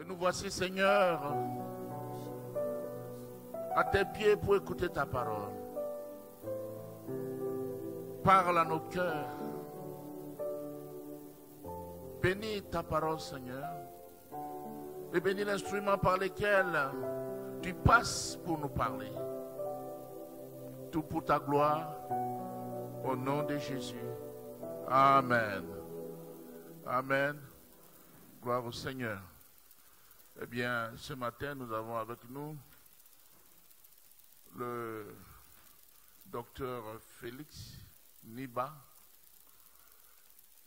nous voici, Seigneur, à tes pieds pour écouter ta parole. Parle à nos cœurs. Bénis ta parole, Seigneur. Et bénis l'instrument par lequel tu passes pour nous parler. Tout pour ta gloire, au nom de Jésus. Amen. Amen. Gloire au Seigneur. Eh bien, ce matin, nous avons avec nous le docteur Félix Niba.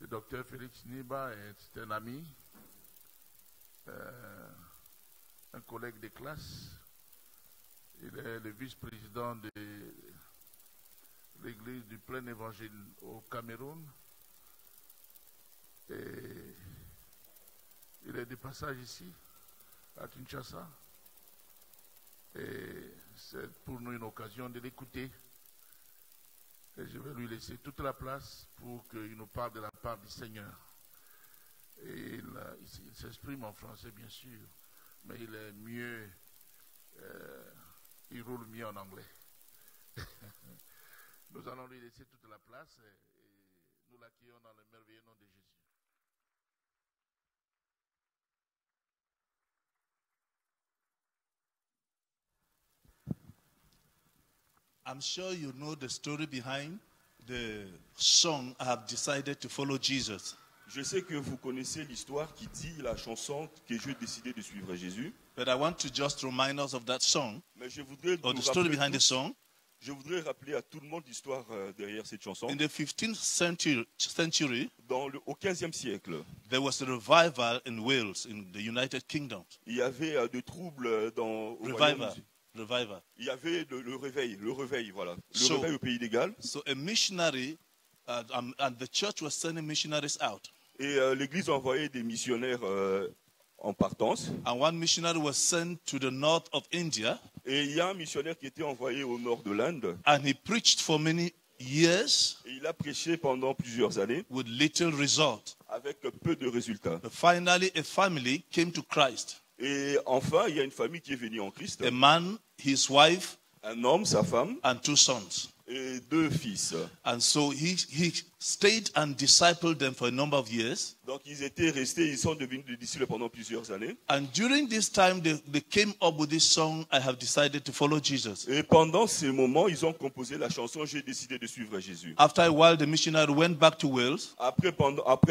Le docteur Félix Niba est un ami, un collègue de classe. Il est le vice-président de l'église du plein évangile au Cameroun. Et il est de passage ici, à Kinshasa. Et c'est pour nous une occasion de l'écouter. Et je vais lui laisser toute la place pour qu'il nous parle de la part du Seigneur. Et il s'exprime en français, bien sûr, mais il est mieux, il roule mieux en anglais. Nous allons lui laisser toute la place et nous l'accueillons dans le merveilleux nom de Jésus. I'm sure you know the story behind the song I have decided to follow Jesus. Je sais que vous connaissez l'histoire qui dit la chanson que j'ai décidé de suivre Jésus. But I want to just remind us of that song, Mais je voudrais or the nous story rappeler behind the song. je voudrais rappeler à tout le monde l'histoire derrière cette chanson. In the 15th century, Au 15e siècle, there was a revival in Wales, in the United Kingdom. il y avait des troubles au Revival. Royaume-Uni. Revival. Il y avait le réveil, voilà. Le So- réveil au pays d'égal. So a missionary, and the church was sending missionaries out. Et l'église envoyait des missionnaires en partance. And one missionary was sent to the north of India, Et il y a un missionnaire qui était envoyé au nord de l'Inde. and he preached for many years Et il a prêché pendant plusieurs années with little result. avec peu de résultats. But finally, a family came to Christ. Et enfin, il y a une famille qui est venue en Christ. A man, his wife, Un homme, sa femme and 2 sons. et 2 fils. And so he stayed and discipled them for a number of years. Donc ils étaient restés, ils sont devenus des disciples pendant plusieurs années. And during this time, they came up with this song, I have decided to follow Jesus. Et pendant ces moments, ils ont composé la chanson J'ai décidé de suivre Jésus. After a while, the missionary went back to Wales Après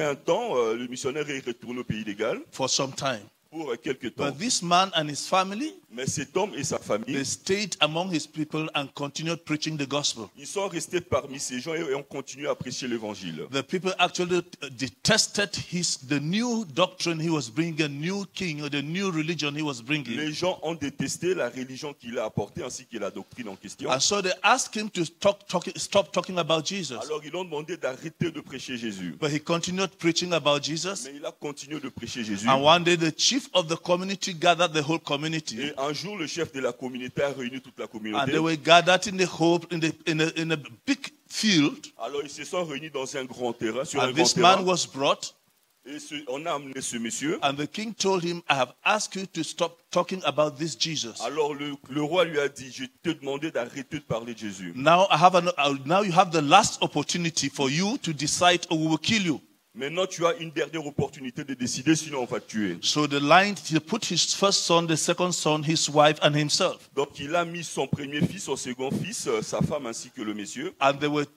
un temps, le missionnaire est retourné au pays d'égal for some time. pour quelques temps. But this man and his family, Mais cet homme et sa famille, they stayed among his people and continued preaching the gospel. ils sont restés parmi ces gens et ont continué à prêcher l'évangile. The people actually detested the new doctrine he was bringing, a new king, or the new religion he was bringing. Les gens ont détesté la religion qu'il a apportée ainsi que la doctrine en question. And so they asked him to stop talking about Jesus. Alors ils ont demandé d'arrêter de prêcher Jésus. But he continued preaching about Jesus. Mais il a continué de prêcher Jésus. And one day the chief of the community gathered the whole community. Et un jour, le chef de la communauté a réuni toute la And communauté. they were gathered in a big field. Alors ils se sont réunis dans un grand terrain, sur un And grand this man terrain. was brought. Et on a amené ce monsieur. And the king told him, I have asked you to stop talking about this Jesus. Alors le roi lui a dit, je t'ai demandé d'arrêter de parler de Jésus. Now now you have the last opportunity for you to decide, or we will kill you. Maintenant, tu as une dernière opportunité de décider, sinon on va te tuer. So he put his first son, the second son, his wife, and himself. Donc il a mis son premier fils, son second fils, sa femme ainsi que le monsieur. And there were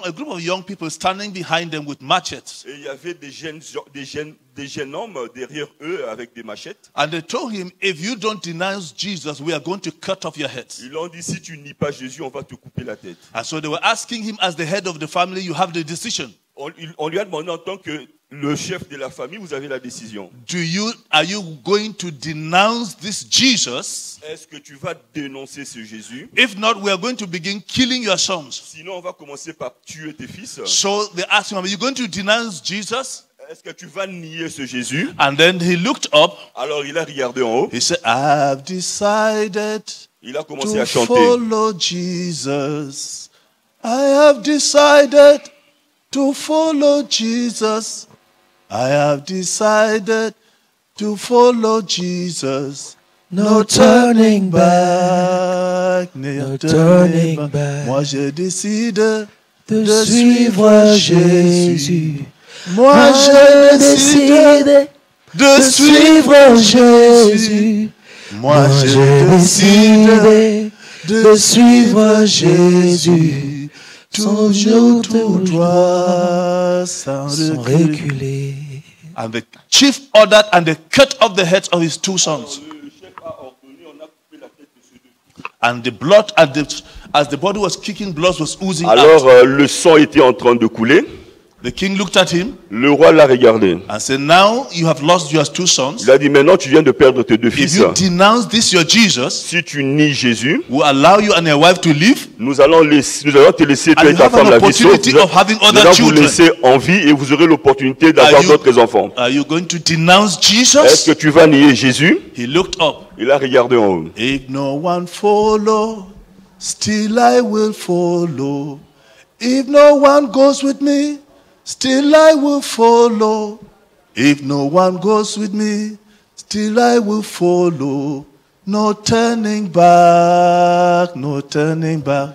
a group of young people standing behind them with machetes. Et il y avait des jeunes hommes derrière eux avec des machettes. And they told him, if you don't denounce Jesus, we are going to cut off your heads. Ils ont dit, si tu nies pas Jésus, on va te couper la tête. And so they were asking him, as the head of the family, you have the decision. On lui a demandé en tant que le chef de la famille, vous avez la décision. Are you going to denounce this Jesus? Est-ce que tu vas dénoncer ce Jésus? If not, we are going to begin killing your sons. Sinon, on va commencer par tuer tes fils. So they asked him, are you going to denounce Jesus? Est-ce que tu vas nier ce Jésus? And then he looked up. Alors il a regardé en haut. He said, I have decided Il a commencé to à chanter. follow Jesus. I have decided to follow Jesus. I have decided to follow Jesus. No turning back, No turning back. Moi j'ai décidé de suivre Jésus. Moi j'ai décidé de suivre Jésus. Moi j'ai décidé de suivre Jésus. Toujours tout droit sans reculer. And the chief ordered and they cut off the heads of his two sons. And the blood, as the body was kicking, blood was oozing Alors out. le sang était en train de couler. The king looked at him Le roi l'a regardé. and said, now you have lost your two sons. Il a dit, maintenant tu viens de perdre tes deux If fils. you denounce this your Jesus, Si tu nies Jésus, who allow you and your wife to live, nous allons te laisser, toi and et you ta have femme, an la vie sauve. opportunity of having Nous other allons vous children. laisser en vie et vous aurez l'opportunité d'avoir you- d'autres enfants. Are you going to denounce Est-ce Jesus? que tu vas nier Jésus? He looked up. Il a regardé en haut. If no one follow, still I will follow. If no one goes with me, still I will follow. If no one goes with me, still I will follow. No turning back, no turning back.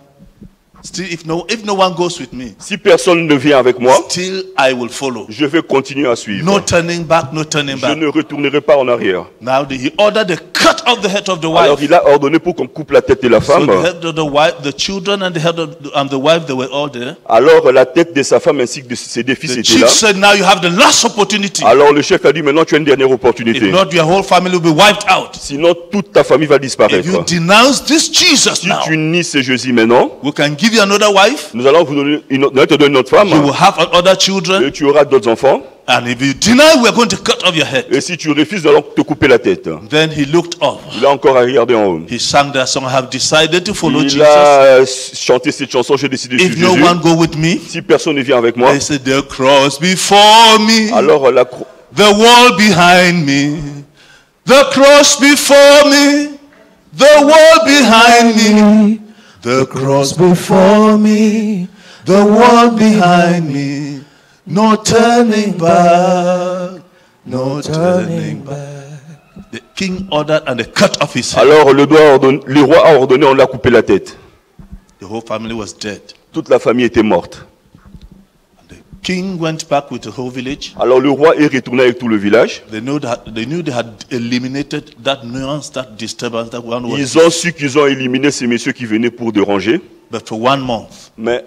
Still, if no one goes with me, Si personne ne vient avec moi, still I will follow. je vais continuer à suivre. No turning back, no turning Je back. ne retournerai pas en arrière. Now he ordered the cut off the head of the Alors wife. il a ordonné pour qu'on coupe la tête de la So femme. the head of the wife, the children and the head of the wife, they were all there. Alors la tête de sa femme ainsi que de ses deux fils The étaient chief là. said, now you have the last opportunity. Alors le chef a dit, maintenant tu as une dernière If opportunité. not, your whole family will be wiped out. Sinon toute ta famille va If you disparaître. denounce this Jesus Si now, tu nies ce Jésus maintenant, we can give you another wife. nous allons vous donner une autre, nous allons te donner une autre femme. You will have other children. Et tu auras d'autres enfants. And if you deny, we are going to cut off your head. Et si tu refuses, nous allons te couper la tête. Then he looked up. Il a encore regardé en haut. He sang that song, I have decided to follow Il Jesus. a chanté cette chanson, j'ai décidé de If suivre no Jésus. one go with me, Si personne ne vient avec moi, they said the cross before me, alors the wall behind me, the cross before me, the wall behind me, the cross before me, the wall behind me, no turning back, no turning back. The king ordered and they cut off his head. alors le roi a ordonné, on l'a coupé la tête. The whole family was dead. Toute la famille était morte. The king went back with the whole village. Alors le roi est retourné avec tout le village. They knew they had eliminated that nuance, that disturbance, that one was. Ils ont su qu'ils ont éliminé ces messieurs qui venaient pour déranger. But for 1 month, Mais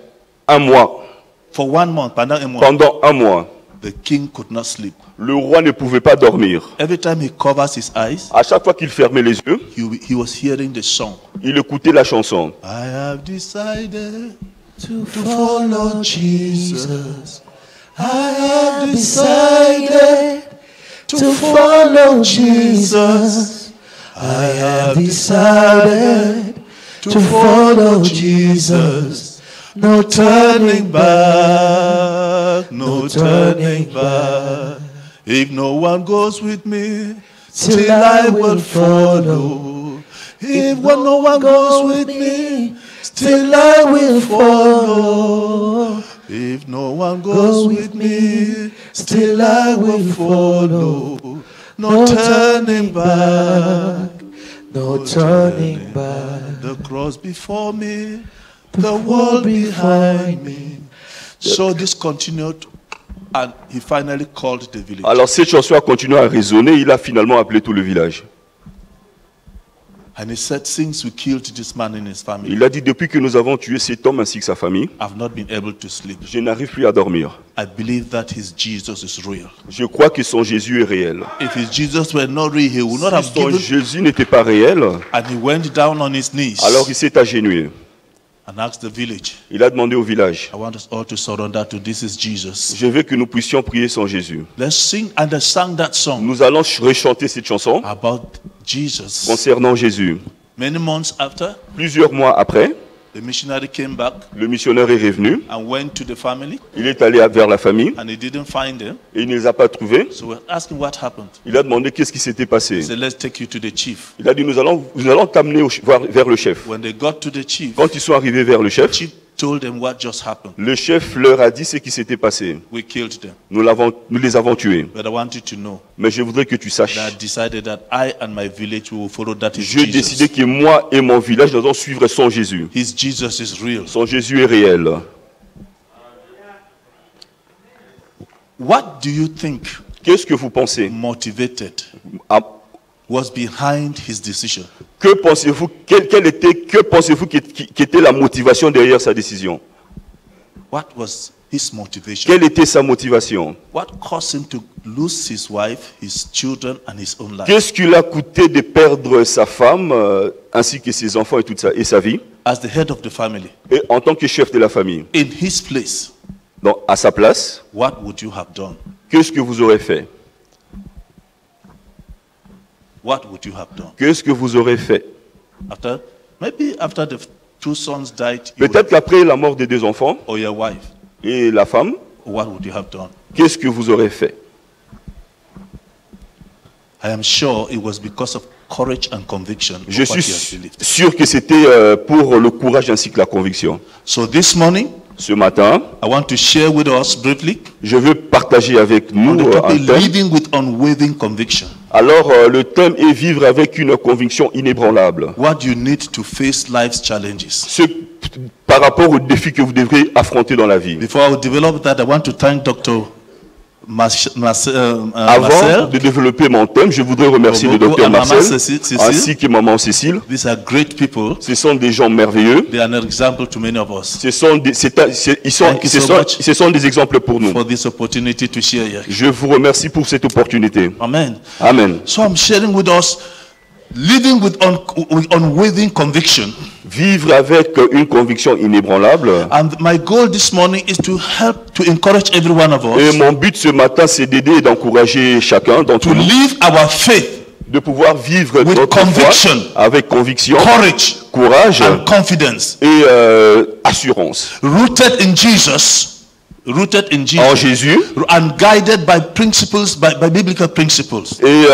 un mois, for 1 month, pendant un mois, pendant un mois, the king could not sleep. le roi ne pouvait pas dormir. Every time he covers his eyes, À chaque fois qu'il fermait les yeux, he was hearing the song. il écoutait la chanson. I have decided to follow Jesus. I have decided to follow Jesus. I have decided to follow Jesus. No turning back, no turning back. If no one goes with me, still I will follow. If no one goes with me, still I will follow. If no one goes with me, still I will follow. No turning back, no turning back. The cross before me, the wall behind me. So this continued, and he finally called the village. Alors cette chanson a continué à résonner, il a finalement appelé tout le village. And he said, since we killed this man and his family, Il a dit, depuis que nous avons tué cet homme ainsi que sa famille, I've not been able to sleep. je n'arrive plus à dormir. I believe that his Jesus is real. Je crois que son Jésus est réel. If his Jesus were not real, he would not have Si son given. Jésus n'était pas réel, And he went down on his knees alors il s'est agenouillé. and asked the village, Il a demandé au village, I want us all to surrender to this is Jesus. je veux que nous puissions prier sans Jésus. Let's sing, and they sang that song Nous allons rechanter cette chanson about Jesus. concernant Jésus. Many months after, Plusieurs mois après, the missionary came back le missionnaire est revenu. and went to the family, Il est allé vers la famille and he didn't find them. et il ne les a pas trouvés. So we're asking what happened. Il a demandé qu'est-ce qui s'était passé. He said, let's take you to the chief. Il a dit, nous allons t'amener vers le chef. When they got to the chief, Quand ils sont arrivés vers le chef, chief told them what just happened. Le chef leur a dit ce qui s'était passé. We killed them. Nous les avons tués. But I want you to know Mais je voudrais que tu saches. that I decided that I and my village will follow that is J'ai décidé Jesus. que moi et mon village nous allons suivre son Jésus. His Jesus is real. Son Jésus est réel. What do you think Qu'est-ce que vous pensez? motivated, Ah, was behind his decision? Que pensez-vous qui était la motivation derrière sa décision? What was his motivation? Quelle était sa motivation? What caused him to lose his wife, his children, and his own life? Qu'est-ce qui lui a coûté de perdre sa femme, ainsi que ses enfants et sa vie, As the head of the family, et en tant que chef de la famille? in his place, Donc, à sa place, what would you have done? qu'est-ce que vous aurez fait? What would you have done? Qu'est-ce que vous aurez fait? Maybe after the two sons died, Peut-être qu'après la mort des deux enfants or your wife, et la femme, what would you have done? qu'est-ce que vous aurez fait? I am sure it was because of courage and conviction. of Je what he has suis believed. sûr que c'était pour le courage ainsi que la conviction. So this morning, Ce matin, I want to share with us briefly je veux partager avec on nous the un topic thème. living with unwavering conviction. Alors, le thème est vivre avec une conviction inébranlable. What you need to face life's challenges. Par rapport aux défis que vous devrez affronter dans la vie. Before I will develop that, I want to thank Dr. Avant Marcel. de développer mon thème, je voudrais remercier le Beaucoup docteur à Maman Marcel Cécile. ainsi que maman Cécile. These are great people. Ce sont des gens merveilleux. They are an example to many of us. Ce sont des exemples pour nous. For this opportunity to share here. Je vous remercie pour cette opportunité. Amen. Amen. So I'm sharing with us living with unwavering conviction. Vivre avec une conviction inébranlable. And my goal this morning is to help to encourage every one of Et us mon but ce matin, c'est d'aider et d'encourager chacun d'entre to nous live our faith, de pouvoir vivre with notre foi conviction, avec conviction, courage, courage and confidence, et assurance. rooted in Jesus, En Jésus and guided by principles, by biblical principles. et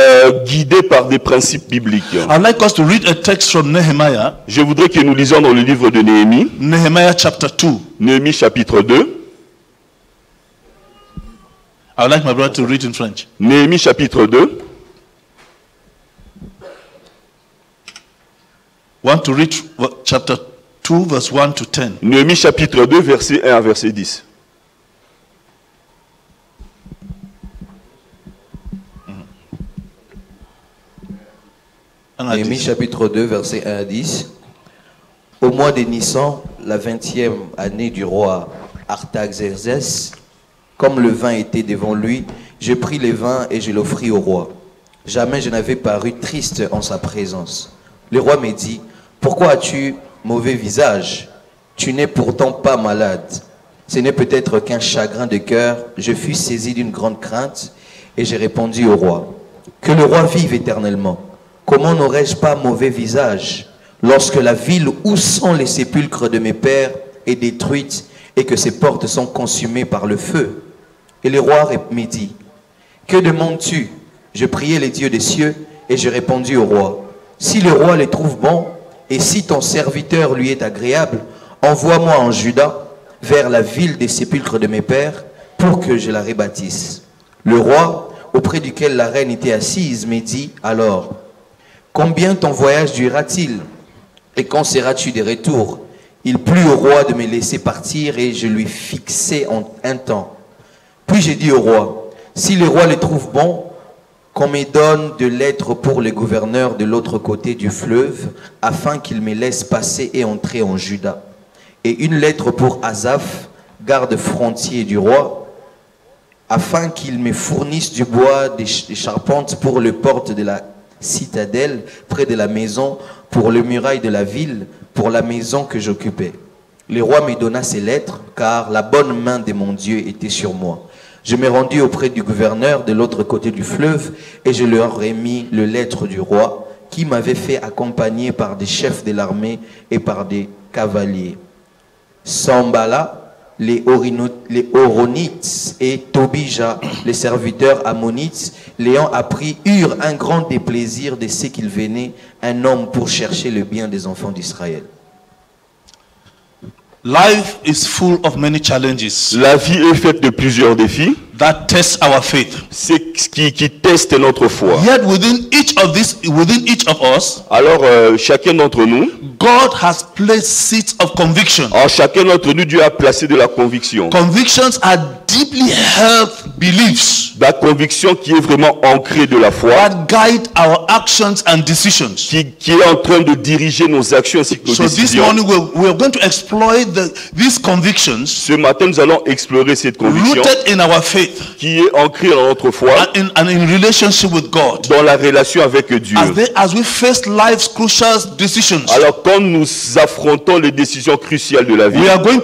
guidé par des principes bibliques. I'd like us to read a text from Nehemiah, Je voudrais que nous lisions dans le livre de Néhémie, Nehemiah chapter 2. Néhémie chapitre 2. I'd like my brother to read in French. Néhémie chapitre 2. Want to read chapter 2, verse 1 to 10. Néhémie chapitre 2, verset 1 à verset 10. Néhémie chapitre 2, versets 1 à 10. Au mois de Nissan, la 20e année du roi Artaxerxès, comme le vin était devant lui, je pris le vin et je l'offris au roi. Jamais je n'avais paru triste en sa présence. Le roi me dit, « Pourquoi as-tu mauvais visage? Tu n'es pourtant pas malade. Ce n'est peut-être qu'un chagrin de cœur. » Je fus saisi d'une grande crainte et j'ai répondu au roi, « Que le roi vive éternellement. Comment n'aurais-je pas mauvais visage lorsque la ville où sont les sépulcres de mes pères est détruite et que ses portes sont consumées par le feu? » Et le roi me dit, « Que demandes-tu? » Je priai les dieux des cieux et je répondis au roi, « Si le roi les trouve bons et si ton serviteur lui est agréable, envoie-moi en Juda vers la ville des sépulcres de mes pères pour que je la rebâtisse. » Le roi, auprès duquel la reine était assise, me dit alors, « Combien ton voyage durera-t-il et quand seras-tu de retour? » Il plut au roi de me laisser partir et je lui fixai un temps. Puis j'ai dit au roi, « Si le roi le trouve bon, qu'on me donne de lettres pour le gouverneur de l'autre côté du fleuve, afin qu'il me laisse passer et entrer en Juda. Et une lettre pour Asaph, garde-frontier du roi, afin qu'il me fournisse du bois des charpentes pour le porte de la citadelle, près de la maison, pour le muraille de la ville, pour la maison que j'occupais. Le roi me donna ces lettres, car la bonne main de mon Dieu était sur moi. Je me rendis auprès du gouverneur de l'autre côté du fleuve et je leur remis le lettre du roi qui m'avait fait accompagner par des chefs de l'armée et par des cavaliers. Sambala, les Horonites et Tobija, les serviteurs ammonites, l'ayant appris, eurent un grand déplaisir de ce qu'il venait un homme pour chercher le bien des enfants d'Israël. Life is full of many challenges La vie est faite de plusieurs défis. that test our faith. C'est ce qui teste notre foi. Yet within each of us, Alors, chacun d'entre nous, God has placed seeds of conviction. en chacun d'entre nous, Dieu a placé de la conviction. Convictions are deeply held beliefs La conviction qui est vraiment ancrée de la foi, that guide our actions and decisions. qui est en train de diriger nos actions ainsi que nos So this décisions. morning we're going to exploit these convictions Ce matin, nous allons explorer cette conviction rooted in our faith qui est ancrée dans notre foi, and in relationship with God. dans la relation avec Dieu. As we face life's crucial decisions, Alors, quand nous affrontons les décisions cruciales de la vie, we are going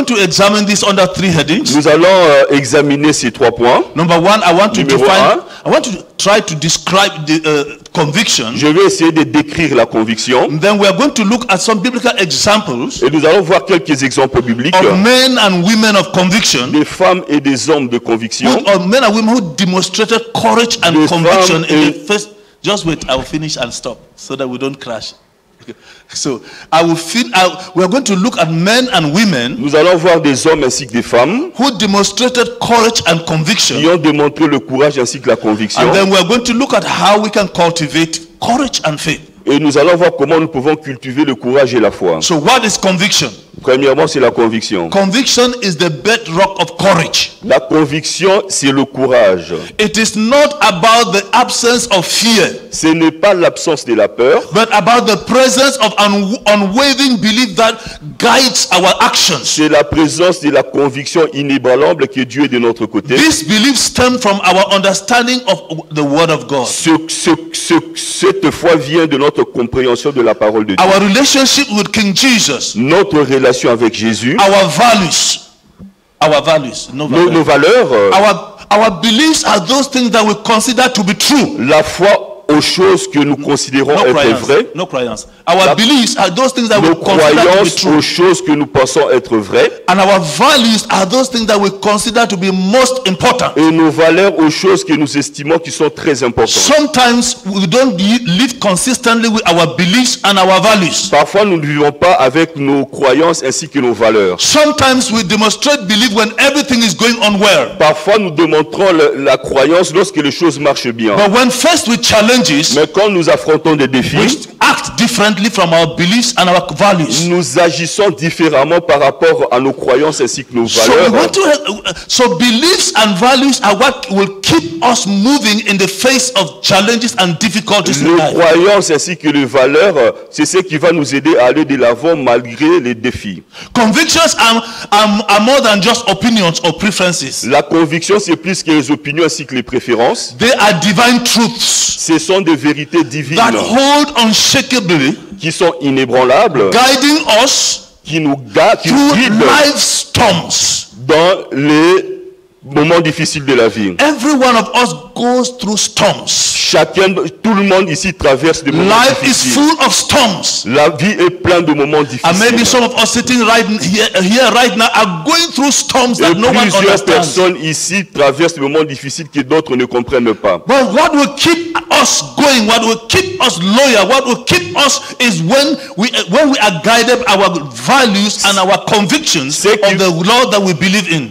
to examine this under 3 headings. nous allons examiner ces 3 points. Number one, I want Numéro to try to describe the conviction. Je vais essayer de décrire la conviction. Then we are going to look at some biblical examples Et nous allons voir quelques exemples bibliques of men and women of conviction, des femmes et des hommes de conviction. of men and women who demonstrated courage and Des conviction femmes in the et- first. Just wait, I will finish and stop so that we don't crash. Okay. So we are going to look at men and women Nous allons voir des hommes ainsi que des femmes who demonstrated courage and conviction. qui ont démontré le courage ainsi que la conviction. And then we are going to look at how we can cultivate courage and faith. Et nous allons voir comment nous pouvons cultiver le courage et la foi. So what is conviction? Premièrement, c'est la conviction. Conviction is the bedrock of courage. La conviction, c'est le courage. It is not about the absence of fear, Ce n'est pas l'absence de la peur, but about the presence of unwavering belief that guides our actions. c'est la présence de la conviction inébranlable que Dieu est de notre côté. This belief stems from our understanding of the Word of God. Cette foi vient de notre compréhension de la parole de Dieu. Our relationship with King Jesus, Notre relation avec Jésus, our values, nos valeurs, our beliefs are those things that we consider to be true. la foi aux choses que nous considérons No être croyance. vraies, No croyance. Our beliefs are those things that we nos consider to be croyances true. aux choses que nous pensons être vraies, And our values are those things that we consider to be most important. et nos valeurs aux choses que nous estimons qui sont très importantes. Sometimes we don't live consistently with our beliefs and our values. Parfois, nous ne vivons pas avec nos croyances ainsi que nos valeurs. Sometimes we demonstrate belief when everything is going on well. Parfois, nous démontrons la croyance lorsque les choses marchent bien. But when faced with challenges, Mais quand nous affrontons des we défis, act differently from our beliefs and our values. nous agissons différemment par rapport à nos croyances ainsi que nos So we valeurs. want to so beliefs and values are what will keep us moving in the face of challenges and difficulties in Nos life. croyances ainsi que les valeurs, c'est ce qui va nous aider à aller de l'avant malgré les défis. Convictions are more than just opinions or preferences. La conviction, c'est plus que les opinions ainsi que les préférences. They are divine truths Ce sont des vérités divines that hold unshakably, qui sont inébranlables, guiding us qui nous through guident life's storms. dans les moments difficiles de la vie. Every one of us goes through storms. Tout le monde ici traverse des moments Life is difficiles. full of storms. La vie est pleine de moments And maybe difficiles. some of us sitting right here right now are going through storms Et that no one plusieurs understands. personnes ici traversent des moments difficiles que d'autres ne comprennent pas. But what will keep us going, what will keep us loyal, what will keep us is when we are guided by our values and our convictions C'est of que- the Lord that we believe in.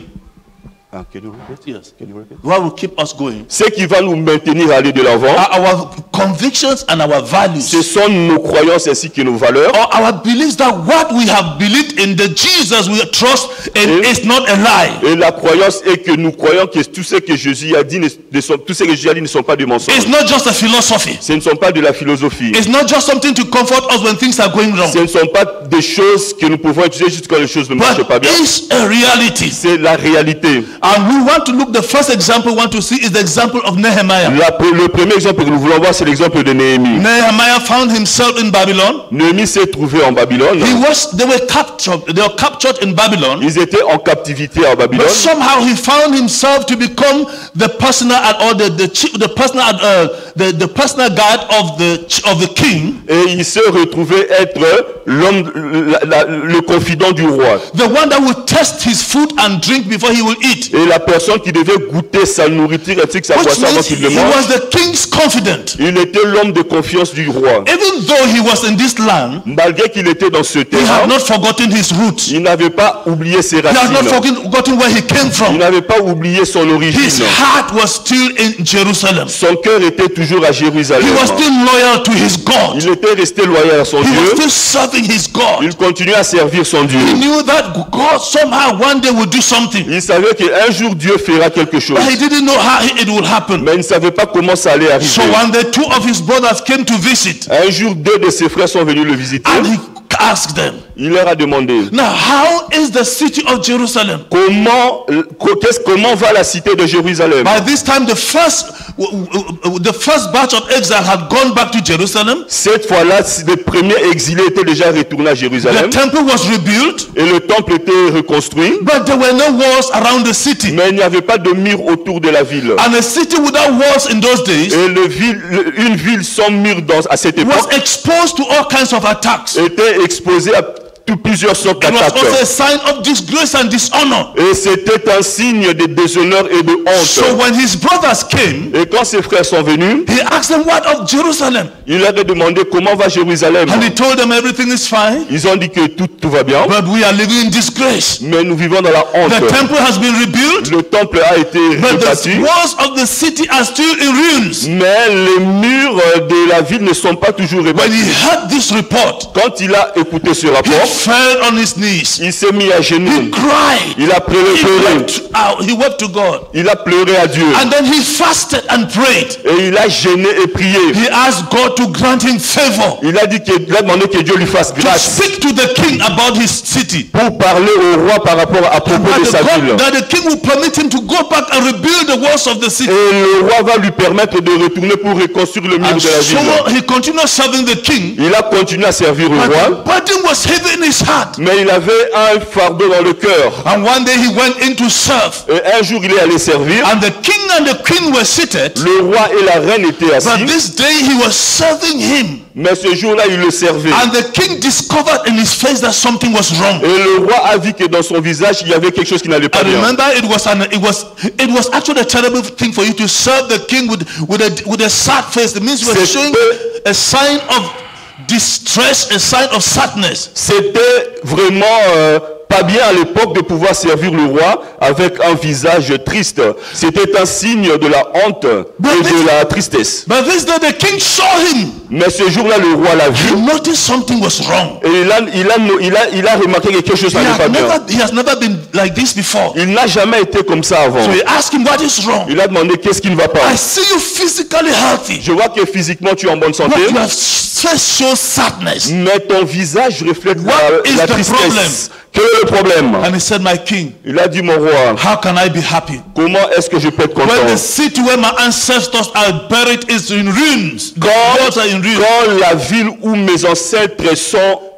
Yes. What will keep us going? Ce qui va nous maintenir à aller de l'avant, Are our convictions and our values. ce sont nos croyances ainsi que nos valeurs. Or our beliefs that what we have believed in, the Jesus we trust in, is not a lie. Et la croyance est que nous croyons que tout ce que Jésus a dit tout ce que Jésus a dit ne sont pas des mensonges. It's not just a philosophy. Ce ne sont pas de la philosophie. It's not just something to comfort us when things are going wrong. Ce ne sont pas des choses que nous pouvons utiliser juste quand les choses ne marchent pas But bien. it's a reality. C'est la réalité. And we want to look, the first example we want to see is the example of Nehemiah. Le premier exemple que nous voulons voir, c'est l'exemple de Néhémie. Nehemiah found himself in Babylon. Néhémie s'est trouvé en Babylone. They were captured in Babylon. Ils étaient en captivité à Babylone. But somehow he found himself to become the personal personal guard of the king, Et il se retrouvait être le confident du roi. the one that would test his food and drink before he will eat. eat. Et la personne qui devait goûter sa nourriture ainsi que sa Which boisson avant means qu'il he le mange, was the king's confidant. il était l'homme de confiance du roi. Even though he was in this land, Malgré qu'il était dans ce he terrain, had not forgotten his roots. He il n'avait pas oublié ses had not racines. forgotten where he came Il from. n'avait pas oublié son His origine. heart was still in Jerusalem. Son cœur était toujours à He Jérusalem. was still loyal to his God. Il était resté loyal à son He was Dieu. still serving his God. Il continuait à servir son Dieu. He knew that God somehow one day would do something. Il savait qu'un jour Dieu fera quelque chose. But he didn't know how it would happen. Mais il ne savait pas comment ça allait arriver. So one day two of his brothers came to visit Un jour, 2 de ses frères sont venus le visiter. and he asked them, Il leur a demandé now how is the city of Jerusalem? comment va la cité de Jérusalem. By this time the first batch of exiles had gone back to Jerusalem. Cette fois-là, les premiers exilés étaient déjà retournés à The Jérusalem temple was rebuilt, et le temple était reconstruit, but there were no walls around the city. mais il n'y avait pas de mur autour de la ville. And a city without walls in those days Et une ville sans mur à cette was époque exposed to all kinds of attacks. était exposée à plusieurs sortes It was also a d'attaques. sign of disgrace and dishonor. Et c'était un signe de déshonneur et de So honte. when his brothers came, Et quand ses frères sont venus, he asked them, what of Jerusalem? il leur a demandé comment va Jérusalem. And he told them everything is fine, Ils ont dit que tout va bien, but we are living in disgrace. mais nous vivons dans la honte. The temple has been rebuilt, Le temple a été but the rebâti, walls of the city are still in ruins. mais les murs de la ville ne sont pas toujours When rebâtis. he heard this report, Quand il a écouté ce he rapport, fell on his knees. il s'est mis à He genoux. cried. Il a pleuré, He wept to God. il a pleuré à Dieu. And then he fasted and prayed. Et il a gêné et prié. He asked God to grant him favor Il a demandé que Dieu lui fasse to grâce speak to the king about his city. pour parler au roi à propos de sa ville. That the king will permit him to go back and rebuild the walls of the city. Et le roi va lui permettre de retourner pour reconstruire le mur And de la so ville. he continued serving the king. Il a continué à servir au But roi, the burden was heavy in his heart. mais il avait un fardeau dans le cœur. And one day he went in to serve. Et un jour, il est allé servir. And the king and the queen were seated. Le roi et la reine étaient But assis. this day he was serving him. Mais ce jour-là, il le servait. And the king discovered in his face that something was wrong. Et le roi a vu que dans son visage, il y avait quelque chose qui n'allait pas I bien. remember it was actually a terrible thing for you to serve the king with a sad face. It means you were showing a sign of distress, a sign of sadness. C'était vraiment pas bien à l'époque de pouvoir servir le roi avec un visage triste. C'était un signe de la honte et de la tristesse. But this day the king saw him. Mais ce jour-là, le roi l'a He vu noticed something was wrong. et il a remarqué que quelque chose n'allait pas bien. He has never been like this before. Il n'a jamais été comme ça avant. So he asked him, what is wrong? Il a demandé qu'est-ce qui ne va pas. I see you physically healthy, Je vois que physiquement tu es en bonne santé, but your face shows sadness. mais ton visage reflète What is la the tristesse. problem? Quel est le problème? And he said, my king, Il a dit, mon roi, how can I be happy? comment est-ce que je peux être When content? the city where my ancestors are buried is in ruins. The walls are in ruins. Quand la ville où mes ancêtres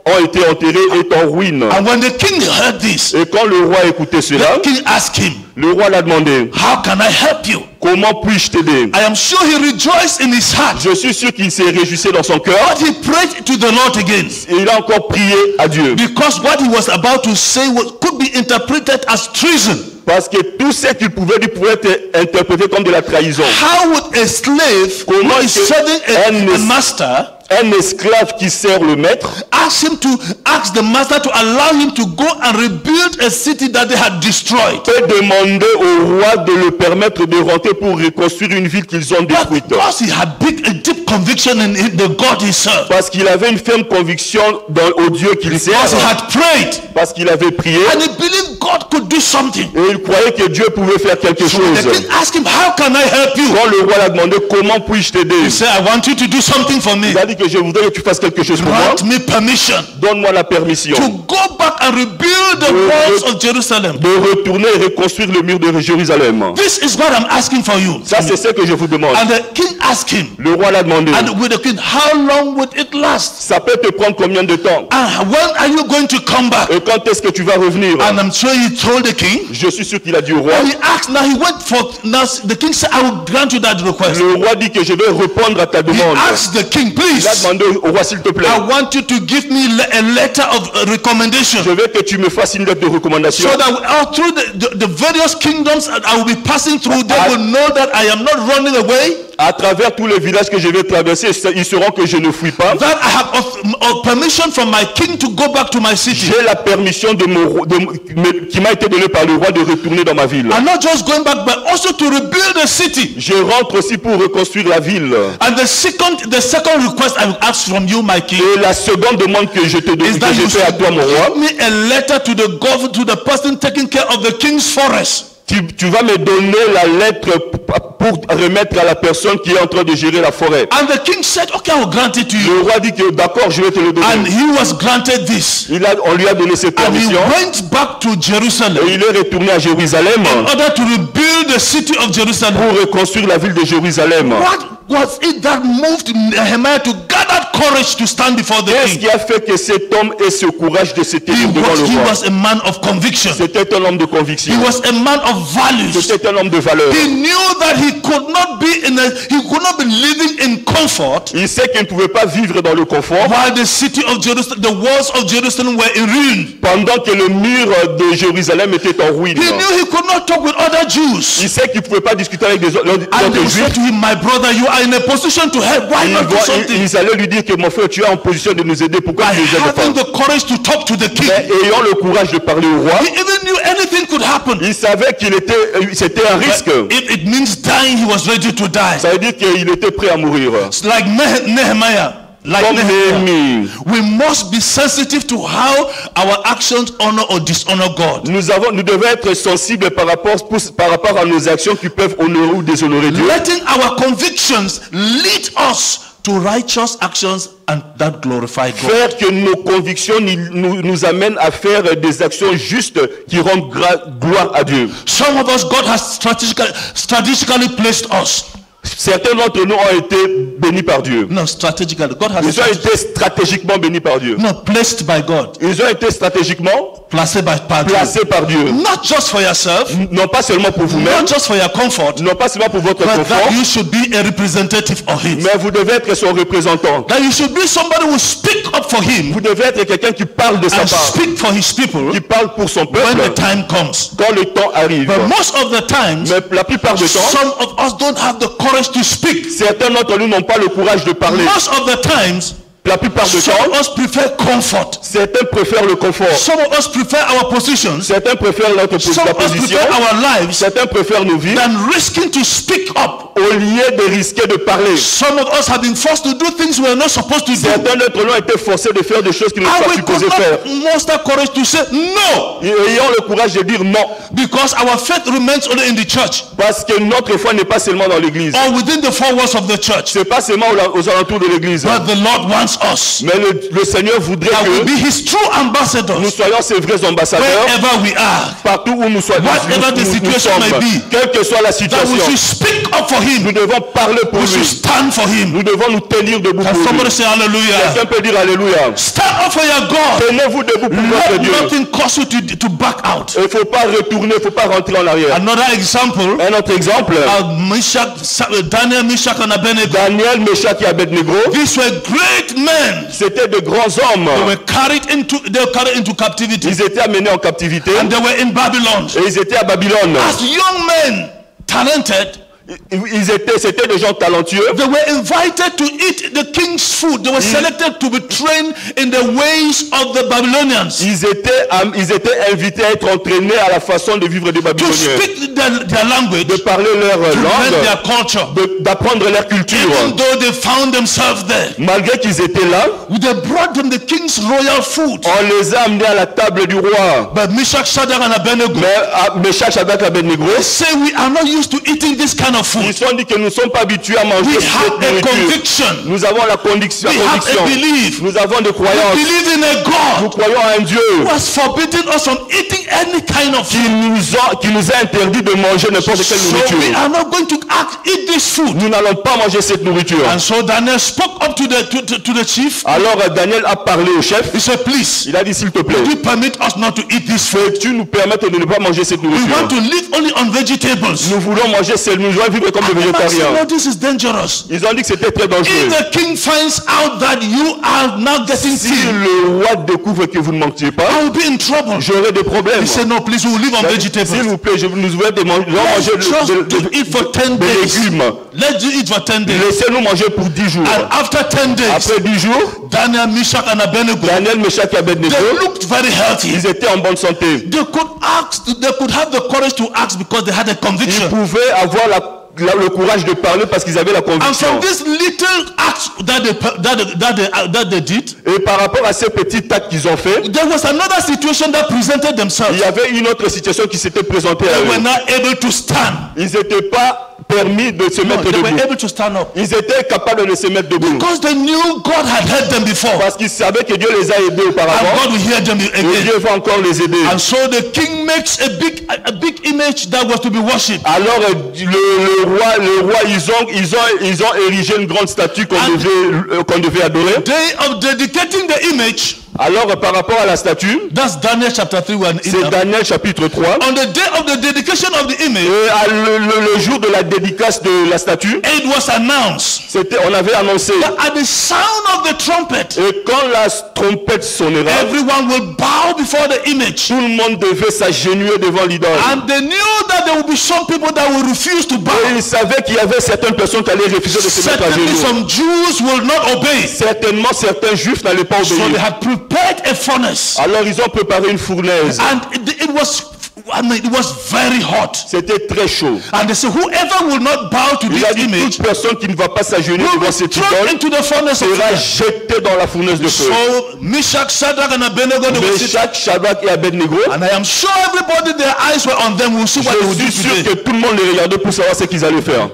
ont été enterrés est en ruine. And when the king heard this, Et quand le roi écoutait cela, the king asked him, le roi l'a demandé, how can I help you? comment puis-je t'aider? I am sure he rejoiced in his heart. Je suis sûr qu'il s'est réjouissé dans son cœur But he prayed to the Lord again. et il a encore prié à Dieu. Because what he was about to say could be interpreted as treason. Parce que tout ce qu'il pouvait dire pouvait être interprété comme de la trahison. How would a slave who Comment is est-ce que serving a master un esclave qui sert le maître ask the master to allow him to go and rebuild a city that they had destroyed? peut demander au roi de le permettre de rentrer pour reconstruire une ville qu'ils ont But détruite? because he had a deep conviction in the God he served. Parce qu'il avait une ferme conviction au Dieu qu'il Because he sert, had prayed. parce qu'il avait prié And he believed God could do something. et il croyait que Dieu pouvait faire quelque So chose. the king asked him, how can I help you? Quand le roi l'a demandé comment puis-je t'aider, He said, I want you to do something for me. il a dit que je voudrais que tu fasses quelque chose pour moi. Grant me permission Donne-moi la permission to go back and rebuild the walls of Jerusalem. de retourner et reconstruire le mur de Jérusalem. This is what I'm asking for you. Ça, c'est ce que je vous demande. And the king asked him, Le roi l'a demandé. and with the king, how long would it last? Ça peut te prendre combien de temps? And when are you going to come back? Et quand est-ce que tu vas revenir? And I'm sure he told the king. Je suis sûr qu'il a dit au roi. And he asked, now he went for, now the king said, I will grant you that request. Le roi dit que je vais répondre à ta He demande. asked the king, please, Il a demandé au roi, s'il te plaît, I want you to give me a letter of recommendation. je veux que tu me fasses une lettre de recommandation. So that all through the various kingdoms I will be passing through, they will know that I am not running away. À travers tous les villages que je vais traverser, ils sauront que je ne fuis pas. That I have permission from my king to go back to my city. J'ai la permission qui m'a été donnée par le roi de retourner dans ma ville. I'm not just going back, but also to rebuild the city. Je rentre aussi pour reconstruire la ville. And the second request I will ask from you, my king, Et la seconde demande que je te donne, que je fais à toi, mon roi, give me a letter to the person taking care of the king's forest. tu vas me donner la lettre pour remettre à la personne qui est en train de gérer la forêt. And the king said, okay, I will grant it to you. Le roi dit que d'accord, je vais te le donner. And he was granted this. On lui a donné cette And he permission. went back to Jerusalem Et il est retourné à Jérusalem in order to rebuild the city of Jerusalem. pour reconstruire la ville de Jérusalem. What was it that moved Nehemiah to gather courage to stand before the Qu'est-ce king? qui a fait que cet homme ait ce courage de se tenir devant le He roi? was a man of conviction. C'était un homme de conviction. He was a man of values. C'était un homme de valeur. He knew that he could not be living in comfort Il sait qu'il ne pouvait pas vivre dans le confort while the city of Jerusalem, the walls of Jerusalem were in ruin. pendant que le mur de Jérusalem était en ruine. He knew he could not talk with other Jews. Il sait qu'il ne pouvait pas discuter avec des autres And they said juifs. to him, my brother, you are in a position to help. Why not do something? Ils allaient lui dire que mon frère, tu es en position de nous aider. Pourquoi By tu nous aides pas? having the courage to talk to the king. Mais ayant le courage de parler au roi, He even knew anything could happen. il savait c'était un risque. If it means dying, he was ready to die. Ça veut dire qu'il était prêt à mourir. It's like Nehemiah. Comme Néhémie. We must be sensitive to how our actions honor or dishonor God. Nous devons être sensibles par rapport à nos actions qui peuvent honorer ou déshonorer Dieu. Letting our convictions lead us to righteous actions and that glorify God. Faire que nos convictions nous amènent à faire des actions justes qui rendent gloire à Dieu. Some of us, God has strategically placed us. Certains d'entre nous ont été bénis par Dieu. No, strategically. God has Ils ont été stratégiquement bénis par Dieu. no, placed by God. Ils ont été stratégiquement Placed by placés par Dieu. Not just for yourself, Non pas seulement pour vous-même, not just for your comfort, non pas seulement pour votre but confort, that you should be a representative of Him. mais vous devez être son représentant. That you should be somebody who speak up for Him Vous devez être quelqu'un qui parle de sa and part, speak for His people qui parle pour son when the peuple time comes. quand le temps arrive. But most of the times, Mais la plupart du temps, some of us don't have the courage to speak. certains d'entre nous n'ont pas le courage de parler. Most of the times, La plupart du some temps, of us prefer comfort. certains préfèrent le confort. Some of us prefer our positions. Certains préfèrent Some la of us position. prefer our lives Certains préfèrent nos vies than risking to speak up. au lieu de risquer de parler. Some of us have been forced to do things we are not supposed to do. Certains d'entre nous ont été forcés de faire des choses qu'ils n'ont And pas we could supposé faire. not muster courage to say no, Et ayant le courage de dire non. because our faith remains only in the church Parce que notre foi n'est pas seulement dans l'église. or within the four walls of the church. C'est pas seulement aux alentours de l'église. But the Lord wants us Mais le Seigneur voudrait that we be que His true ambassadors nous soyons ses vrais ambassadeurs wherever we are. partout où nous soyons. Whatever the situation may be. Quelle que soit la That situation, we should speak up for nous Him. devons parler pour We should lui. stand for Him. Nous devons nous tenir debout Can pour lui. somebody say hallelujah? Quelqu'un peut dire Alléluia. Stand up for your God. Tenez-vous debout pour votre Let Dieu. nothing cause you to back out. Il ne faut pas retourner, il ne faut pas rentrer en arrière. Another example, Un autre exemple, Daniel, Meshach, and Abednego. Daniel, Meshach et Abednego, These were great men. c'étaient de grands hommes. They were carried into captivity, Ils étaient amenés en captivité and they were in Babylon. et ils étaient à Babylone. As young men, talented, C'était des gens talentueux. they were invited to eat the king's food. They were selected to be trained in the ways of the Babylonians, Ils étaient invités à être entraînés à la façon de vivre des to Babyloniens, speak their language, de parler leur to learn langue, their culture. d'apprendre leur culture. Even though they found themselves there, Malgré qu'ils étaient là, they brought them the king's royal food. on les a amenés à la table du roi. But Meshach, Shadrach, and Abednego, Mais Meshach, Shadrach et Abednego, they say we are not used to eating this kind of food. ils se sont dit que nous ne sommes pas habitués à manger We cette have a nourriture. conviction. Nous avons la conviction. We have a belief. Nous avons des We croyances. believe in a Nous God croyons à un Dieu who has forbidden us from eating any kind of qui food. nous a interdit de manger n'importe quelle So we nourriture. are not going to eat this food. Nous n'allons pas manger cette nourriture. And so Daniel spoke up to the chief. Alors Daniel a parlé au chef. He said, please, Il a dit, s'il te plaît, would you permit us not to eat this food? peux-tu nous permettre de ne pas manger cette We nourriture? want to live only on vegetables. Nous voulons manger nous voulons vivre comme des And the man said, végétariens. no, this is dangerous. Ils ont dit que c'était très dangereux. If the king finds finds out that you are now getting Si thin, le roi découvre que vous ne mangez pas, I will be in trouble. j'aurai des problèmes. He said, no, please, we will live on S'il vegetables. vous plaît, nous voulons manger Just eat for 10 des days. légumes. Let's eat for 10 days. Laissez-nous manger pour 10 jours. And after 10 days, Après 10 jours, Daniel, Meshach, and Abednego, Daniel, Meshach et Abednego, they looked very healthy. ils étaient en bonne santé. They could have the courage to ask because they had a Ils conviction. pouvaient avoir le courage de parler parce qu'ils avaient la And conviction. from this little act that they did, Et par rapport à ces petits actes qu'ils ont fait, there was another situation that presented il themselves. y avait une autre situation qui s'était présentée à They were eux. not able to stand. Ils n'étaient pas permis de se No, mettre they were debout. able to stand up. Ils étaient capables de se mettre debout. Because they knew God had helped them before. Parce qu'ils savaient que Dieu les a aidés And auparavant. God will hear them Et again. Dieu va encore les aider. And so the king makes a big image that was to be worshipped. Alors le roi, ils ont érigé une grande statue qu'on devait adorer. Day of dedicating the image, Alors par rapport à la statue, that's Daniel chapter 3. c'est Daniel chapitre 3. On the day of the dedication of the image, Et le jour de la dédicace de la statue, it was announced on avait annoncé. that at the sound of the trumpet, Et quand la trompette sonnera, everyone will bow before the image. tout le monde devait s'agenouiller devant l'idole. And they knew that there would be some people that will refuse to bow. Et ils savaient qu'il y avait certaines personnes qui allaient refuser de se mettre à Certainly genoux. some Jews will not obey. Certainement, certains juifs n'allaient pas So they obéir. had prepared a furnace. Alors ils ont préparé une fournaise. And it was very hot. C'était très chaud. And they said, whoever will not bow to Il a this dit image toute personne qui ne va pas s'agenouiller will devant be cette thrown idole into the furnace of sera fire. jeté dans la fournaise de feu. So Meshach, Shadrach, and Abednego, they were sitting. Meshach, Shadrach et Abednego, And I am sure everybody, their eyes were on them. We'll see what they will je do suis sûr today. que tout le monde les regardait pour savoir ce qu'ils allaient faire.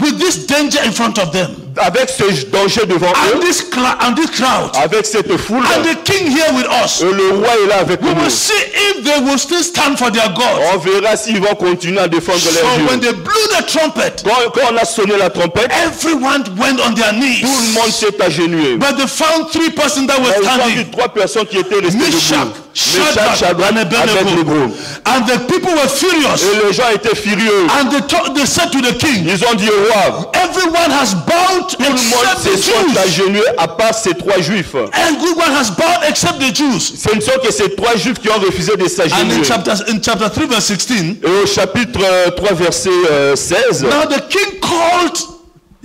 With this danger in front of them, Avec ce danger devant and eux, this crowd, avec cette foule, and the king here with us, et le roi est là avec we nous. will see if they will still stand for their God. On verra s'ils vont continuer à défendre So leur when Dieu. they blew the trumpet, Quand on a sonné la trompette, everyone went on their tout le knees. monde s'est agenouillé. But they found 3 persons that were Ils ont vu standing. 3 personnes qui étaient restées Meshach, debout. Shadrach, and Abednego. And the people were furious. Et les gens étaient furieux. And they said to the king, Ils ont dit au roi, everyone has bowed tout le monde except se the sont Jews. agenouillés à part ces 3 juifs. Everyone has bowed except the Jews. Ce ne sont que ces 3 juifs qui ont refusé de And s'agenouiller. in chapter 3 verse 16, Et au chapitre 3 verset 16, now the king called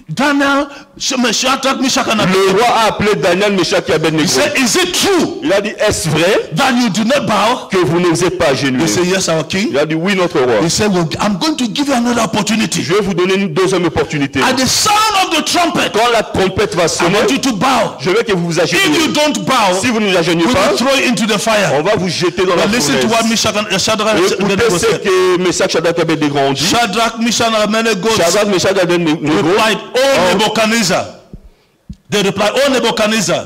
Daniel, Shadrach, Meshach, and le Abednego. roi a appelé Daniel, Meshach et He Abednego. said, is it true Il a dit, est-ce vrai that you do not bow? que vous ne vous êtes pas They agenouillés? said, yes, our king. Il a dit, oui, notre roi. He said, well, I'm going to give you another opportunity. Je vais vous donner une deuxième opportunité. At the sound of the trumpet, Quand la trompette va I sonner, want you to bow. je veux que vous vous If you agenouillez. don't bow, Si vous ne vous agenouillez we pas, will throw you into the fire. on va vous jeter dans la But listen to what fournaise. Meshach and Shadrach and Écoutez Abednego ce said. que Meshach, Shadrach et Abednego ont dit. Shadrach, Meshach, and Abednego Shadrach, Meshach et Abednego replied, "Oh Nebuchadnezzar." They replied, "Oh Nebuchadnezzar,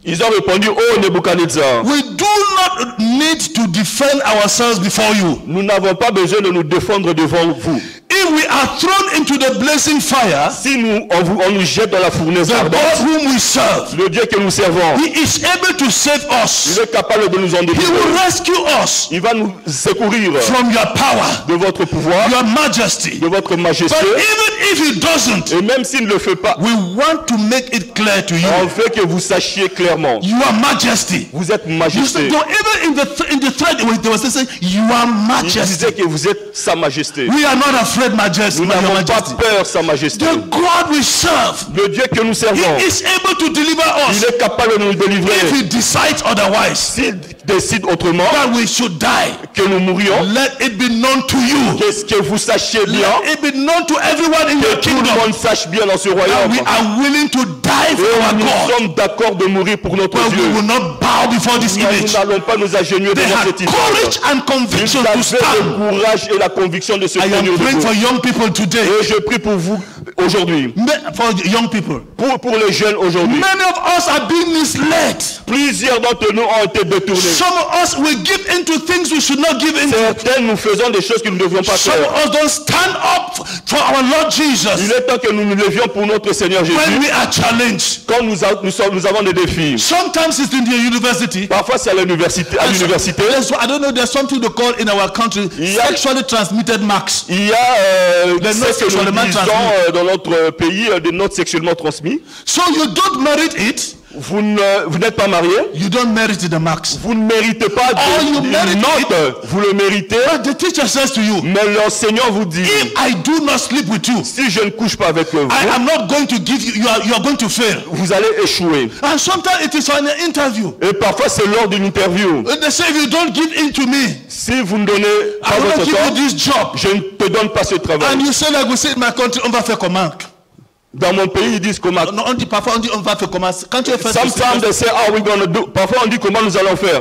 ils ont répondu, oh Nebuchadnezzar, we do not need to defend ourselves before you. nous n'avons pas besoin de nous défendre devant vous. If we are thrown into the blazing fire, Si on nous jette dans la fournaise the God ardente, whom we serve, le Dieu que nous servons, He is able to save il us. est capable de nous en He délivrer. will rescue us Il va nous secourir from your power, de votre pouvoir, your majesty. de votre majesté. But even if He doesn't, Et même s'il ne le fait pas, we want to make it clear to you, on veut que vous sachiez clairement, Your Majesty. vous êtes You majesté. said, no, even in the thread, they were saying, Your Il Majesty. disait que vous êtes sa majesté. We are not afraid, Majesty. Nous Your n'avons pas Majesty. peur, sa majesté. The God we serve, Le Dieu que nous servons, He is able to deliver il us est capable de nous if délivrer. He decides otherwise. S'il décide autrement, That we should die. que nous mourions, Let it be known to you. qu'est-ce que vous sachiez bien, Let it be known to everyone in your que tout le kingdom monde sache bien dans ce that royaume. we are willing to die for our Et nous God. sommes d'accord de mourir pour notre But we Dieu. will not bow before this Nous image. n'allons pas nous agenouiller They devant had cette idole. courage and conviction Ils to avaient stand. le courage et la conviction de se I am tenir praying for debout. young people today. Et je prie pour vous aujourd'hui, For young people. pour les jeunes aujourd'hui. Many of us are being misled. Plusieurs d'entre nous ont été détournés. Some of us will give into things we should not give into. Certains, nous faisons des choses que nous ne devions pas Some faire. of us don't stand up for our Lord Il Jesus est temps que nous nous levions pour notre Seigneur when Jésus. we are challenged. Quand nous avons des défis. Sometimes it's in the university. Parfois c'est à l'université. I don't know, there's something to call in our country Il y a- sexually transmitted marks. Il y a Les ce notes que nous sexuellement disons transmises. dans dans notre pays des notes sexuellement transmises. So you don't merit it. Vous n'êtes pas marié. You don't merit the marks. Vous ne méritez pas you de merit notes. Vous le méritez. But the teacher says to you, Mais l'enseignant vous dit, if I do not sleep with you, si je ne couche pas avec vous, I am not going to give you, you are going to fail. vous allez échouer. And sometimes it is on an interview. Et parfois c'est lors d'une interview. And they say, if you don't give in to me, Si vous ne donnez pas I will not votre give you temps, this job. je ne te donne pas ce travail. And you say, like we say in my country, on va faire comment? Dans mon pays, ils disent comment. Non, on dit parfois, on dit on va faire comment? Quand tu fais Sometimes they say, how are we gonna do? Parfois on dit comment nous allons faire.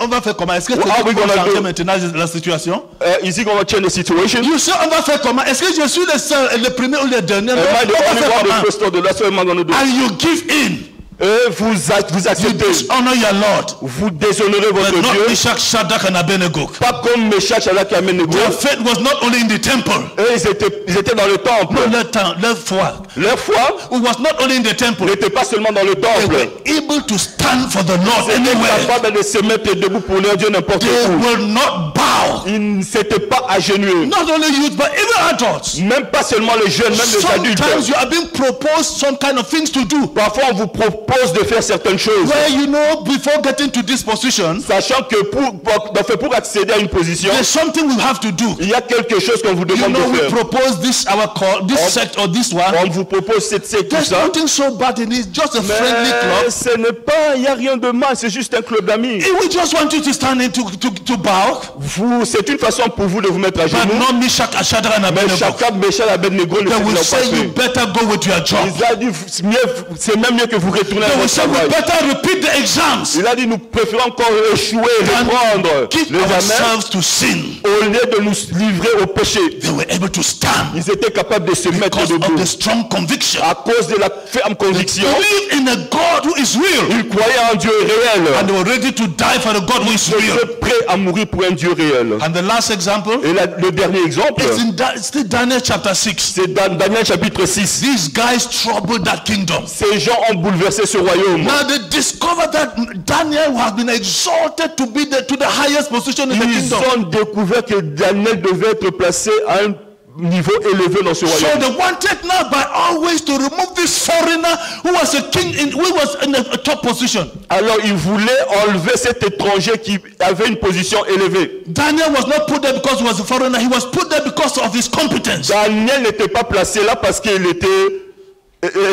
on va faire comment? Est-ce que How are we tu peux gonna changer do? maintenant la situation? Is he gonna change the situation? You say on va faire comment? Est-ce que je suis le premier ou le dernier? Am I the On va only faire one the comment? first or the last? What am I gonna do? And you give in. Et vous You acceptez. dishonor your Lord. Vous déshonorez votre But not Dieu. Meshach, Shadrach and Abednego. Pas comme Meshach, Shadrach et Abednego. Their faith was not only in the temple. Eux, ils étaient dans le temple. No, leur foi. Leur foi It was not only in the temple. n'était pas seulement dans le They temple. were able to stand for the Lord Ils étaient anywhere. capables de se mettre debout pour leur Dieu n'importe They où. will not bow. Ils ne s'étaient pas agenouillés. Not only youth, but even adults. Même pas seulement les jeunes, même les adultes. Sometimes you are being proposed some kind of things to do. Parfois, on vous propose de faire certaines choses. Where you know, before getting to this position, Sachant que pour accéder à une position, there's something we have to do. il y a quelque chose qu'on vous You demande know, de we faire. propose this our call, this sect or this one. On vous propose cette secte, tout There's ça. nothing so bad in it. Just a friendly Mais club. ce n'est pas, il n'y a rien de mal, c'est juste un club d'amis. If we just want you to stand in to bow, C'est une façon pour vous de vous mettre à but genoux. not Meshach, Shadrach and Mais Abednego. chacun, Meshach, Abednego ne They l'ont will pas say you fait. better go with your job. Il a dit, c'est même mieux que vous retournez à They will votre say we travail. better repeat the exams Il a dit, nous préférons encore échouer, reprendre give les examens ourselves to sin. au lieu de nous livrer au péché. They were able to stand Ils étaient capables de se mettre because of debout the strong conviction. à cause de la ferme conviction. Believe in a God who is real, Ils croyaient en Dieu réel. and they were ready to die for the God who is Ils real. étaient prêts à mourir pour un Dieu réel. And the last example Et le dernier exemple, is in still Daniel chapter 6. c'est dans Daniel chapitre 6. These guys troubled that kingdom. Ces gens ont bouleversé ce royaume. Now they discovered that Daniel has been exalted to be to the highest position in the Ils kingdom. ont découvert que Daniel devait être placé à un niveau élevé dans ce So royaume. they wanted now by all ways to remove this foreigner who was a king who was in a top position. Alors ils voulaient enlever cet étranger qui avait une position élevée. Daniel was not put there because he was a foreigner. He was put there because of his competence. Daniel n'était pas placé là parce qu'il était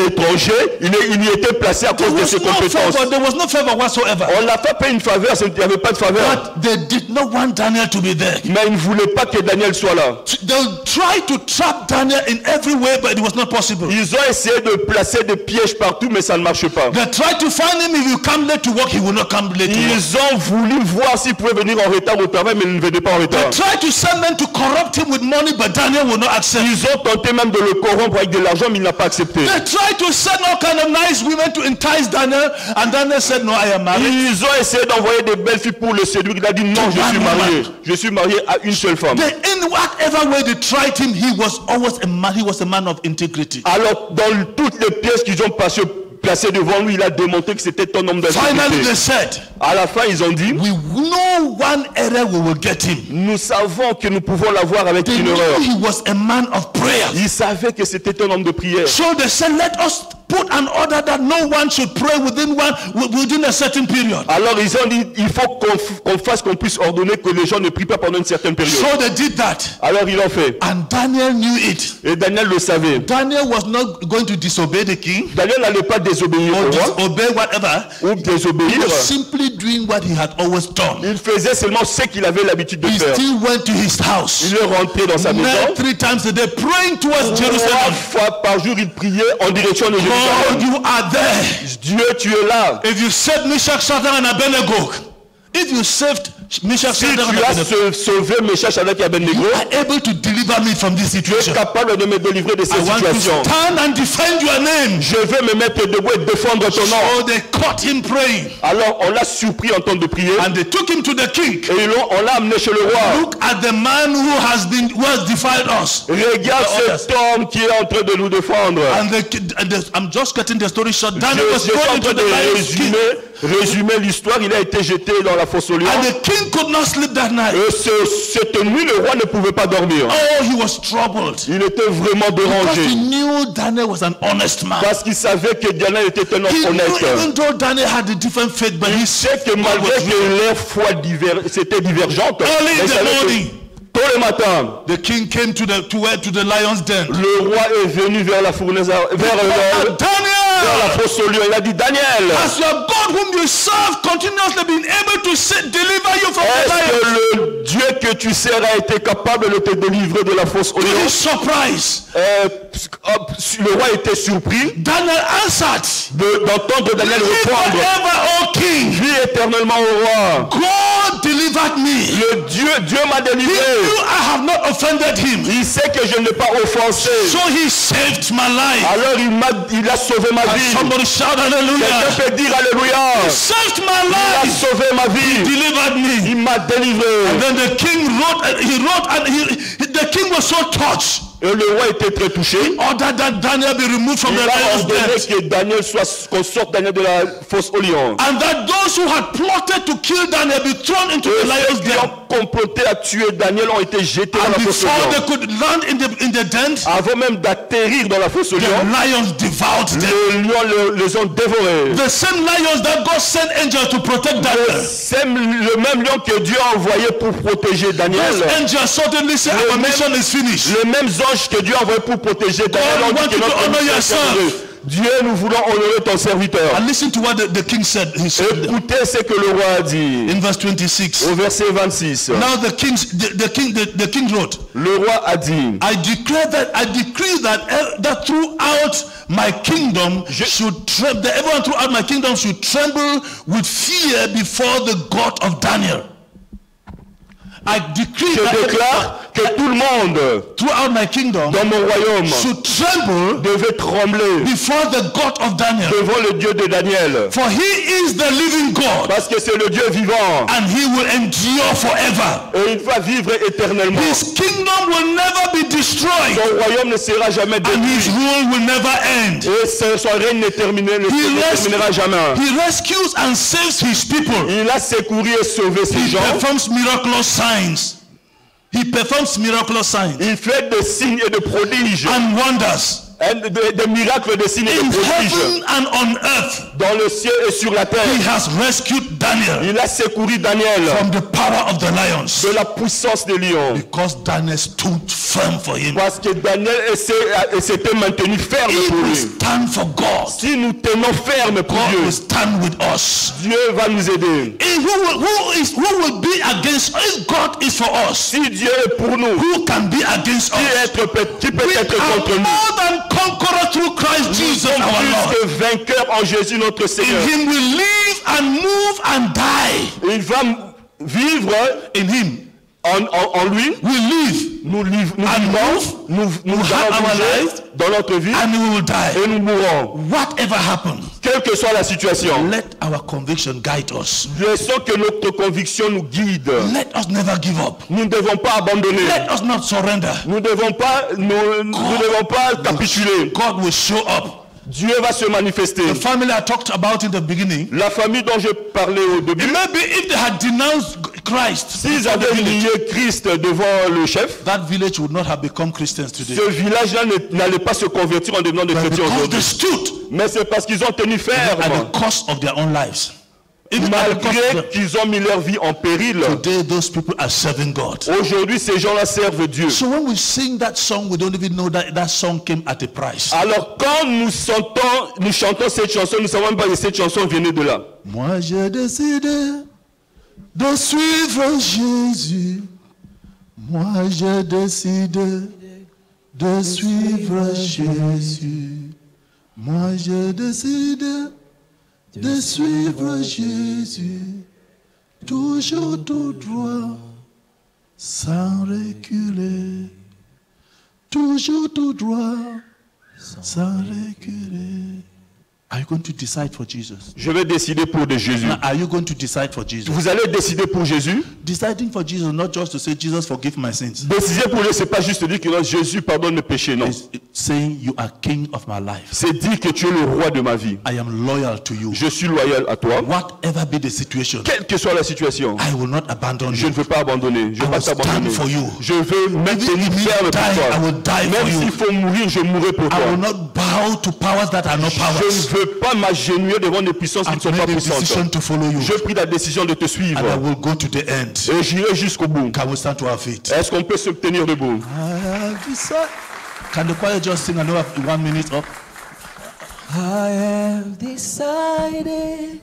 étranger, il y était placé à cause de ses compétences. There was no favor whatsoever. On n'a pas fait une faveur, il n'y avait pas de faveur. But they did not want Daniel to be there. Mais ils ne voulaient pas que Daniel soit là. They tried to trap Daniel in every way, but it was not possible. Ils ont essayé de placer des pièges partout, mais ça ne marche pas. They tried to find him. If you come late to work, he will not come late to work. Ils ont voulu voir s'ils pouvaient venir en retard au travail, mais ils ne venaient pas en They retard. tried to send them to corrupt him with money, but Daniel will not accept. Ils ont tenté même de le corrompre avec de l'argent, mais il n'a pas accepté. They tried to send all kind of nice women to entice Daniel, and Daniel said, "No, I am married." Ils ont essayé d'envoyer des belles filles pour le séduire. Il a dit non, je suis marié. Je suis marié à une seule femme. In whatever way they tried him, he was always a man. He was a man of integrity. Alors, dans toutes les pièces qu'ils ont placées devant lui, il a démontré que c'était un homme Finally, d'intégrité. they said, À la fin, ils ont dit, "We know one error we will get him." nous savons que nous pouvons l'avoir avec They une knew erreur. he was a man of prayer. Ils savaient que c'était un homme de prière. So they said, "Let us put an order that no one should pray within a certain period." Alors ils ont dit, il faut qu'on puisse ordonner que les gens ne prient pas pendant une certaine période. So they did that, Alors ils l'ont fait. and Daniel knew it. Et Daniel le savait. Daniel was not going to disobey the king Daniel n'allait pas désobéir or au roi disobey whatever. ou He désobéir. was simply doing what he had always done. Il faisait seulement ce qu'il avait l'habitude de He faire. still went to his house. Il est rentré dans sa maison. 3 times a day, praying towards 3 Jerusalem. fois par jour, il priait en direction de God, Jérusalem. you are there. Dieu, tu es là. If you saved Meshach, Shadrach, and Abednego, if you saved Meshach, Si Shadrach, and tu as Abednego, sauvé Meshach, Shadrach et Abednego, you are able to deliver me from this tu es situation. capable de me délivrer de I cette want to situation. stand and defend your name. Je vais me mettre debout et défendre ton nom. So they caught him praying, Alors on l'a surpris en temps de prier and they took him to the king. et on l'a amené chez le roi. Look at the man who has defiled us. Regarde cet homme qui est en train de nous défendre. I'm just getting the story short. Daniel Je was suis thrown en into train the lion's de den. résumer l'histoire. Il a été jeté dans la fosse au lion. And the king king could not sleep that night. Et cette nuit, le roi ne pouvait pas dormir. Oh, he was troubled. Il était vraiment Because he dérangé. knew Daniel was an honest man. Parce qu'il savait que Daniel était un homme He knew honnête. even though Daniel had a different faith, but he Il sait said que malgré que leur foi c'était divergente, Early in mais il the savait que morning. tôt le matin, the king came to the lion's den. le roi est venu vers la fournaise, vers la Daniel, fosse au lion. Il a dit, Daniel, has your God whom you serve continuously been able to deliver you from the est-ce lions? que le Dieu que tu sers a été capable de te délivrer de la fosse au To lion? his surprise, Le roi était surpris Daniel answered, d'entendre Daniel Live répondre, forever, O king. vis éternellement au roi. God delivered me. Le Dieu m'a He délivré. knew I have not offended him. Il sait que je n'ai pas offensé. So he saved my life. Alors il a sauvé ma And vie. somebody shout hallelujah. Quelqu'un peut dire alléluia. Saved my Il a life. sauvé ma vie. Delivered me. Il m'a délivré. And then the king wrote, the king was so touched. Et le roi était très touché. Ordered that Daniel be removed from Il the a lion's ordonné den. que Daniel qu'on sorte Daniel de la fosse au lion. And that those who had plotted to kill Daniel be thrown into the Et lion's ceux qui den. ont comploté à tuer Daniel ont été jetés dans And la fosse au before they lion. could land in the den, Avant même d'atterrir dans la fosse au the lion, lions devoured them. les lions les ont dévorés. The same lions that God sent angels to protect Daniel. C'est le même lion que Dieu a envoyé pour protéger Daniel. Those angels suddenly say, our mission is finished. Les mêmes anges que Dieu a envoyé pour protéger Daniel ont dit que notre mission est terminée. Dieu, nous voulons honorer ton serviteur. And listen to what the king said. He said Écoutez ce que le roi a dit in verse 26. au verset 26. Now the king wrote, Le roi a dit, I decree that throughout my kingdom everyone throughout my kingdom should tremble with fear before the God of Daniel. I decree je déclare que tout le monde throughout my kingdom dans mon royaume should tremble devait trembler before the God of Daniel. devant le Dieu de Daniel. For he is the living God, Parce que c'est le Dieu vivant. and he will endure forever. Et il va vivre éternellement. His kingdom will never be destroyed, Son royaume ne sera jamais and his détruit. rule will never end. Et son règne ne terminera jamais. He rescues and saves his people. Il a secouru et sauvé ses He gens. performs miraculous signs. He performs miraculous signs Il fait des signes et de prodiges. and wonders Des miracles, des signes et in de prodiges. heaven and on earth. Dans le ciel et sur la terre. He has rescued Daniel Il a secouru Daniel from the power of the lions, de la puissance des lions. because Daniel stood firm for him. Parce que Daniel s'était maintenu ferme If pour we lui. stand for God, Si nous tenons ferme pour God will Dieu, stand with us. Dieu va nous aider. And who will be against? If God is for us, Si Dieu est pour nous, who can be against us? qui peut We être are contre nous? more than conquerors through Christ Nous Jesus sommes our Lord. plus que vainqueurs en Jésus notre In Seigneur. him we live and move and die. Il va vivre In him en lui. we live Nous and vivons, nous have allons our bouger lives dans notre vie and we will die. et nous mourrons. Whatever happens, Quelle que soit la situation, let our conviction guide us. laissons que notre conviction nous guide. Let us never give up. Nous ne devons pas abandonner. Let us not surrender. Nous ne devons pas capituler. God will show up. Dieu va se manifester. The family I talked about in the beginning, La famille dont je parlais au début, maybe if they had denounced Christ, s'ils avaient nié Christ devant le chef, that village would not have become Christians today. ce village-là n'allait pas se convertir en devenant des But chrétiens because aujourd'hui. they stood Mais c'est parce qu'ils ont tenu at ferme, the cost of their own lives. Even at the cost of malgré them. qu'ils ont mis leur vie en péril. Today those people are serving God. Aujourd'hui, ces gens-là servent Dieu. So when we sing that song, we don't even know that that song came at a price. Alors quand nous chantons cette chanson, nous ne savons même pas que cette chanson venait de là. Moi j'ai décidé de suivre Jésus. Moi j'ai décidé de suivre Jésus. Moi j'ai décidé de suivre Jésus. Toujours tout droit, sans reculer. Toujours tout droit, sans reculer. Are you going to decide for Jesus? Je vais décider pour de Jésus. Now, are you going to decide for Jesus? Vous allez décider pour Jésus. Deciding for Jesus, not just to say, Jesus, forgive my sins. Décider pour lui, c'est pas juste dire que non, Jésus pardonne mes péchés, non. It's saying you are king of my life. C'est dire que tu es le roi de ma vie. I am loyal to you. Je suis loyal à toi. Whatever be the situation, Quelle que soit la situation, I will not abandon je you. ne veux pas abandonner. Je I ne veux pas will stand t'abandonner. for you. Je veux même tenir ferme pour I will toi. die for Même you. s'il faut mourir, je mourrai pour I will toi. not bow to powers that are not Je powers. ne veux pas m'agenouiller devant des puissances qui ne I've sont pas made a decision puissantes. to follow you. J'ai pris la décision de te suivre. And I will go to the end. Et j'irai jusqu'au bout. Can we stand to our feet? Est-ce qu'on peut se tenir debout? Can the choir just sing another 1 minute up? I have decided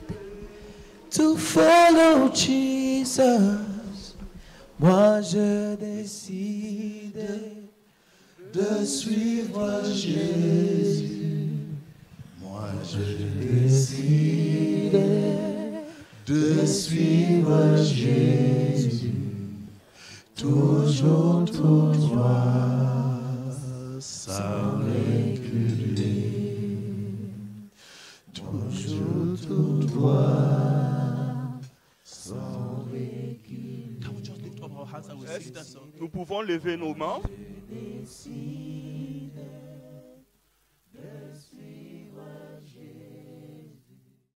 to follow Jesus. Moi je décide de suivre Jésus. Moi je décide de suivre Jésus. Toujours tout droit, sans reculer. Toujours tout droit, sans reculer. Nous pouvons lever nos mains.